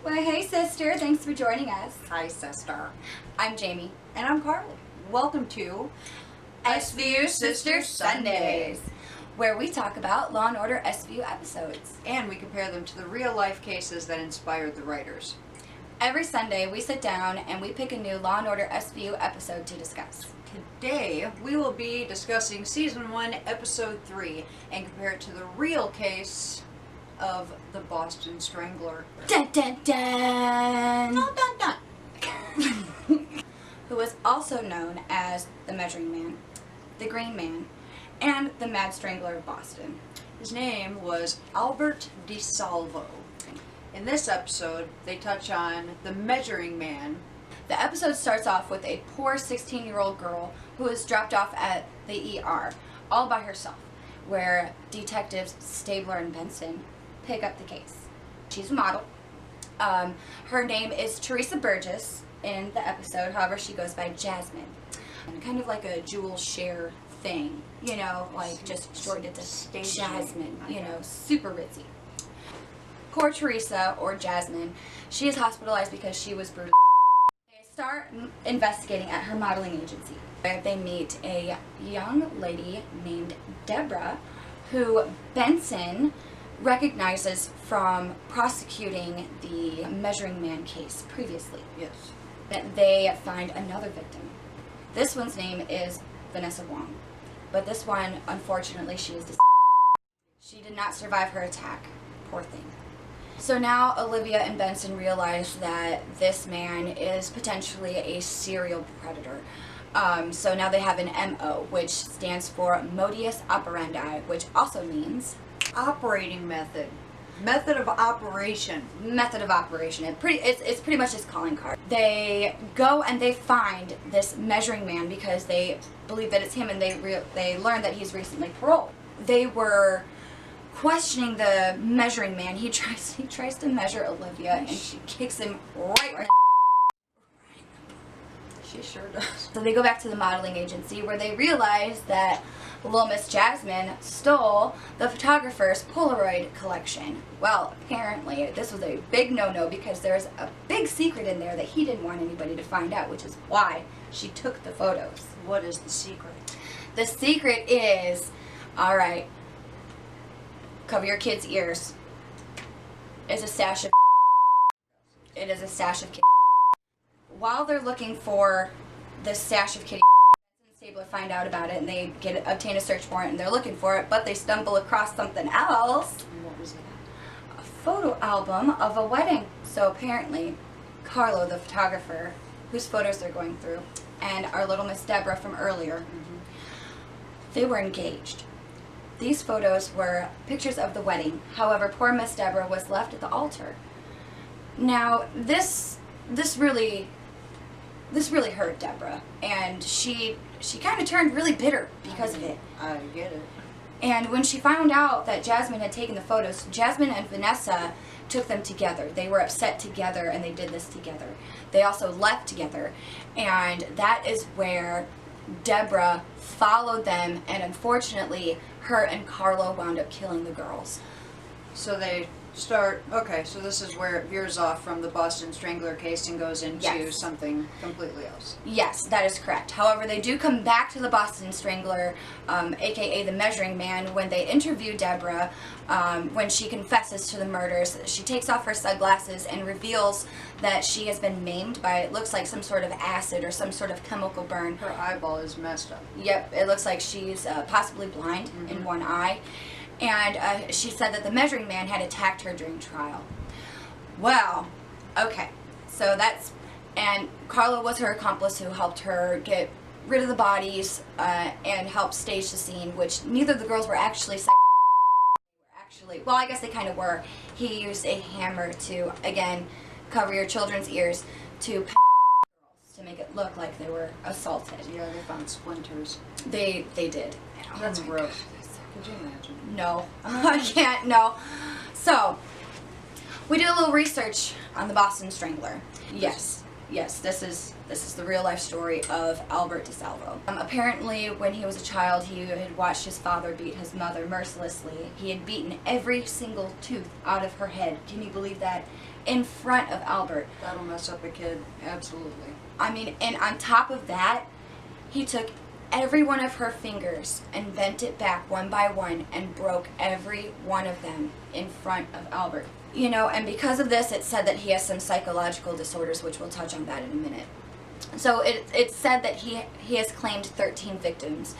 Well, hey sister, thanks for joining us. Hi, sister. I'm Jamie. And I'm Carly. Welcome to SVU Sister Sundays, where we talk about Law & Order SVU episodes. And we compare them to the real-life cases that inspired the writers. Every Sunday, we sit down and we pick a new Law & Order SVU episode to discuss. Today, we will be discussing Season 1, Episode 3, and compare it to the real case of the Boston Strangler. Dun dun dun! Dun, dun, dun. Who was also known as the Measuring Man, the Green Man, and the Mad Strangler of Boston. His name was Albert DeSalvo. In this episode, they touch on the Measuring Man. The episode starts off with a poor 16-year-old girl who is dropped off at the ER all by herself, where detectives Stabler and Benson pick up the case. She's a model. Her name is Teresa Burgess in the episode, however she goes by Jasmine. And kind of like a jewel share thing, you know, like just shortened it to Jasmine, you know, super ritzy. Poor Teresa, or Jasmine, she is hospitalized because she was brutally. They start investigating at her modeling agency, where they meet a young lady named Deborah, who Benson recognizes from prosecuting the Measuring Man case previously. Yes. They find another victim. This one's name is Vanessa Wong, but this one, unfortunately, she is deceased. She did not survive her attack. Poor thing. So now Olivia and Benson realize that this man is potentially a serial predator. So now they have an MO, which stands for modus operandi, which also means Operating method. Method of operation. Method of operation. It's pretty much his calling card. They go and they find this Measuring Man because they believe that it's him, and they learn that he's recently paroled. They were questioning the Measuring Man. He tries to measure Olivia, and she kicks him right. She sure does. So they go back to the modeling agency, where they realize that little Miss Jasmine stole the photographer's Polaroid collection. Well, apparently this was a big no-no, because there's a big secret in there that he didn't want anybody to find out, which is why she took the photos. What is the secret? The secret is, alright, cover your kids' ears. It's a stash of It is a stash of kitty. While they're looking for this stash of kitty, Stabler find out about it, and they obtain a search warrant, and they're looking for it, but they stumble across something else. And what was that? A photo album of a wedding. So apparently, Carlo, the photographer, whose photos they're going through, and our little Miss Deborah from earlier, they were engaged. These photos were pictures of the wedding. However, poor Miss Deborah was left at the altar. Now, this really hurt Deborah, and she kind of turned really bitter because of it. I get it. And when she found out that Jasmine had taken the photos, Jasmine and Vanessa took them together. They were upset together, and they did this together. They also left together, and that is where Deborah followed them, and unfortunately, her and Carlo wound up killing the girls. So they start, okay, so this is where it veers off from the Boston Strangler case and goes into Yes. something completely else. Yes, that is correct. However, they do come back to the Boston Strangler, aka the Measuring Man, when they interview Deborah, when she confesses to the murders. She takes off her sunglasses and reveals that she has been maimed by, it looks like, some sort of acid or some sort of chemical burn. Her eyeball is messed up. Yep, it looks like she's possibly blind in one eye. And she said that the Measuring Man had attacked her during trial. Well, okay, so and Carlo was her accomplice who helped her get rid of the bodies and helped stage the scene, which neither of the girls were actually well, I guess they kind of were. He used a hammer to, again, cover your children's ears to make it look like they were assaulted. Yeah, they found splinters. They did. That's my gross. God. Could you imagine? No, I can't, no. So, we did a little research on the Boston Strangler. Yes, this is the real life story of Albert DeSalvo. Apparently, when he was a child, he had watched his father beat his mother mercilessly. He had beaten every single tooth out of her head. Can you believe that? in front of Albert. That'll mess up a kid, absolutely. I mean, and on top of that, he took every one of her fingers and bent it back one by one and broke every one of them in front of Albert. You know, and because of this, it said that he has some psychological disorders, which we'll touch on that in a minute. So it said that he has claimed 13 victims,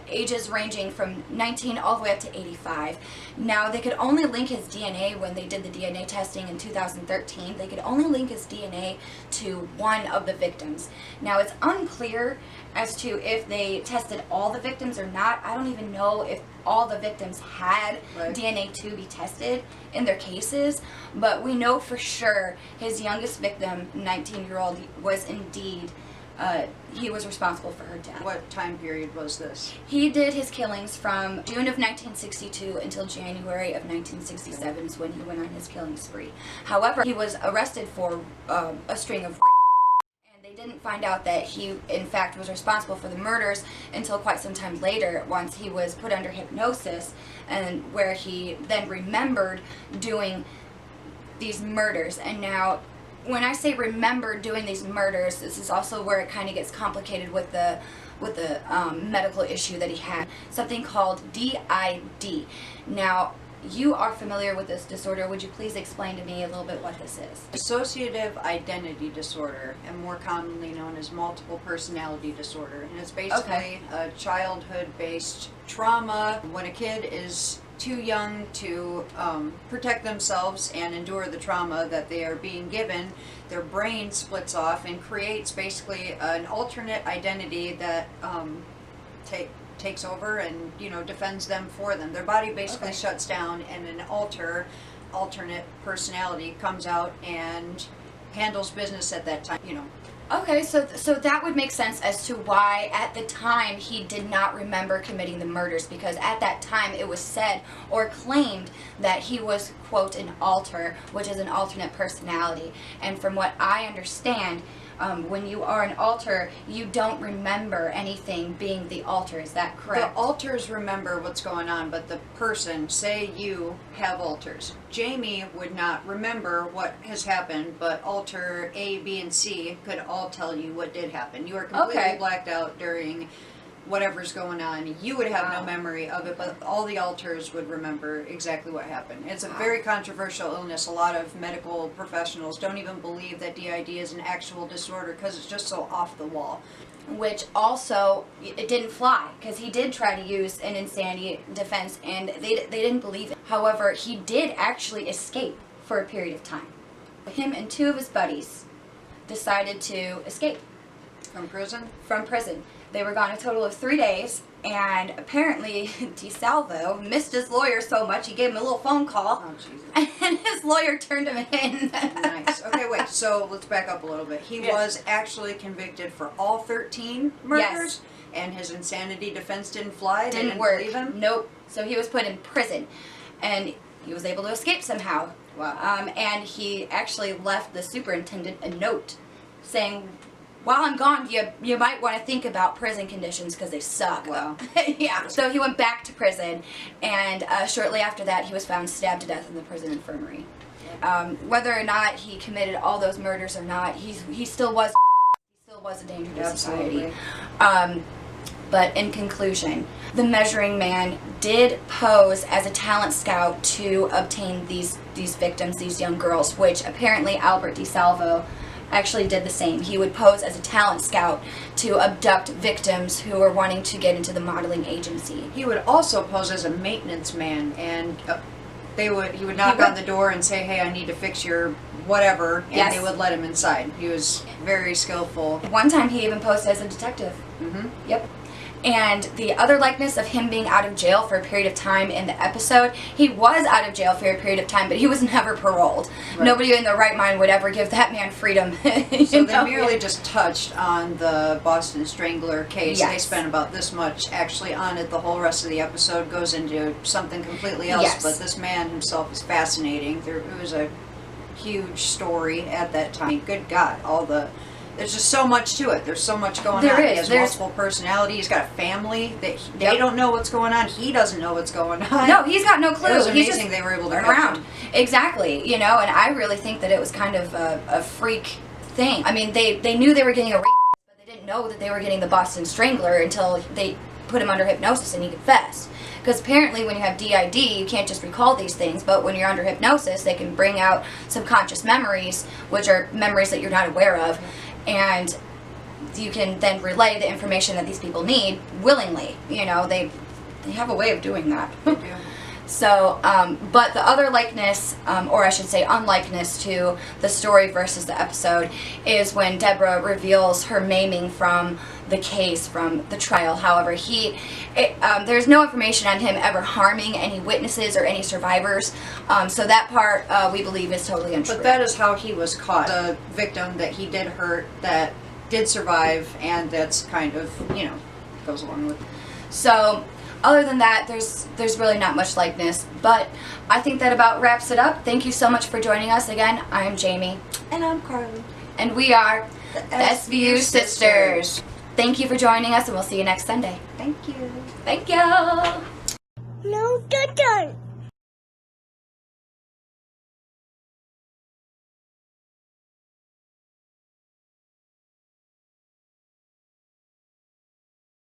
ages ranging from 19 all the way up to 85. Now, they could only link his DNA when they did the DNA testing in 2013. They could only link his DNA to one of the victims. Now, it's unclear as to if they tested all the victims or not. I don't even know if all the victims had DNA to be tested in their cases, but we know for sure his youngest victim, 19-year-old, was indeed, he was responsible for her death. What time period was this? He did his killings from June of 1962 until January of 1967 is when he went on his killing spree. However, he was arrested for a string of didn't find out that he in fact was responsible for the murders until quite some time later, once he was put under hypnosis, and where he then remembered doing these murders. And now when I say remember doing these murders, this is also where it kind of gets complicated with the medical issue that he had, something called DID. Now, you are familiar with this disorder. Would you please explain to me a little bit what this is? Dissociative identity disorder, and more commonly known as multiple personality disorder. And it's basically a childhood-based trauma when a kid is too young to protect themselves and endure the trauma that they are being given. Their brain splits off and creates basically an alternate identity that takes over and, you know, defends them for them. Their body basically shuts down, and an alternate personality comes out and handles business at that time, you know. Okay, so that would make sense as to why at the time he did not remember committing the murders, because at that time it was said or claimed that he was, quote, an alter, which is an alternate personality. And from what I understand, when you are an alter, you don't remember anything being the alter. Is that correct? The alters remember what's going on, but the person, say you have alters. Jamie would not remember what has happened, but alter A, B, and C could all tell you what did happen. You are completely blacked out during whatever's going on. You would have no memory of it, but all the alters would remember exactly what happened. It's a very controversial illness. A lot of medical professionals don't even believe that DID is an actual disorder because it's just so off the wall. Which also, it didn't fly, because he did try to use an insanity defense and they didn't believe it. However, he did actually escape for a period of time. Him and two of his buddies decided to escape. From prison? From prison. They were gone a total of 3 days, and apparently DeSalvo missed his lawyer so much he gave him a little phone call. Oh, Jesus. And his lawyer turned him in. Nice. Okay, wait, so let's back up a little bit. He was actually convicted for all 13 murders, and his insanity defense didn't fly? They didn't work. believe him? Nope. So he was put in prison, and he was able to escape somehow. Wow. And he actually left the superintendent a note saying, while I'm gone, you might want to think about prison conditions because they suck. Wow. Yeah. So he went back to prison, and shortly after that, he was found stabbed to death in the prison infirmary. Whether or not he committed all those murders or not, he still was a danger to society. But in conclusion, the Measuring Man did pose as a talent scout to obtain these victims, these young girls, which apparently Albert DeSalvo actually did the same. He would pose as a talent scout to abduct victims who were wanting to get into the modeling agency. He would also pose as a maintenance man, and he would knock on the door and say, hey, I need to fix your whatever, and they would let him inside. He was very skillful. One time he even posed as a detective. Mm-hmm. Yep. And the other likeness of him being out of jail for a period of time in the episode, he was out of jail for a period of time, but he was never paroled. Right. Nobody in their right mind would ever give that man freedom. So they merely just touched on the Boston Strangler case. They spent about this much actually on it. The whole rest of the episode goes into something completely else, but this man himself is fascinating. It was a huge story at that time. Good God, all the there's just so much to it. There's so much going There on. is. He has multiple personalities. He's got a family that they don't know what's going on. He doesn't know what's going on. No, he's got no clue. It was He's amazing just they were able to run catch around. him. Exactly, you know, and I really think that it was kind of a freak thing. I mean, they knew they were getting a rape, but they didn't know that they were getting the Boston Strangler until they put him under hypnosis and he confessed. Because apparently when you have DID, you can't just recall these things, but when you're under hypnosis, they can bring out subconscious memories, which are memories that you're not aware of, and you can then relay the information that these people need willingly. You know, they have a way of doing that. They do. So, but the other likeness, or I should say unlikeness to the story versus the episode, is when Deborah reveals her maiming from the case, from the trial. However, there's no information on him ever harming any witnesses or any survivors. So that part, we believe, is totally untrue. But that is how he was caught. The victim that he did hurt, that did survive, and that's kind of, goes along with it. So, other than that, there's really not much likeness, but I think that about wraps it up. Thank you so much for joining us. Again, I'm Jamie. And I'm Carly. And we are The SVU Sisters. Thank you for joining us, and we'll see you next Sunday. Thank you. Thank you. No, don't.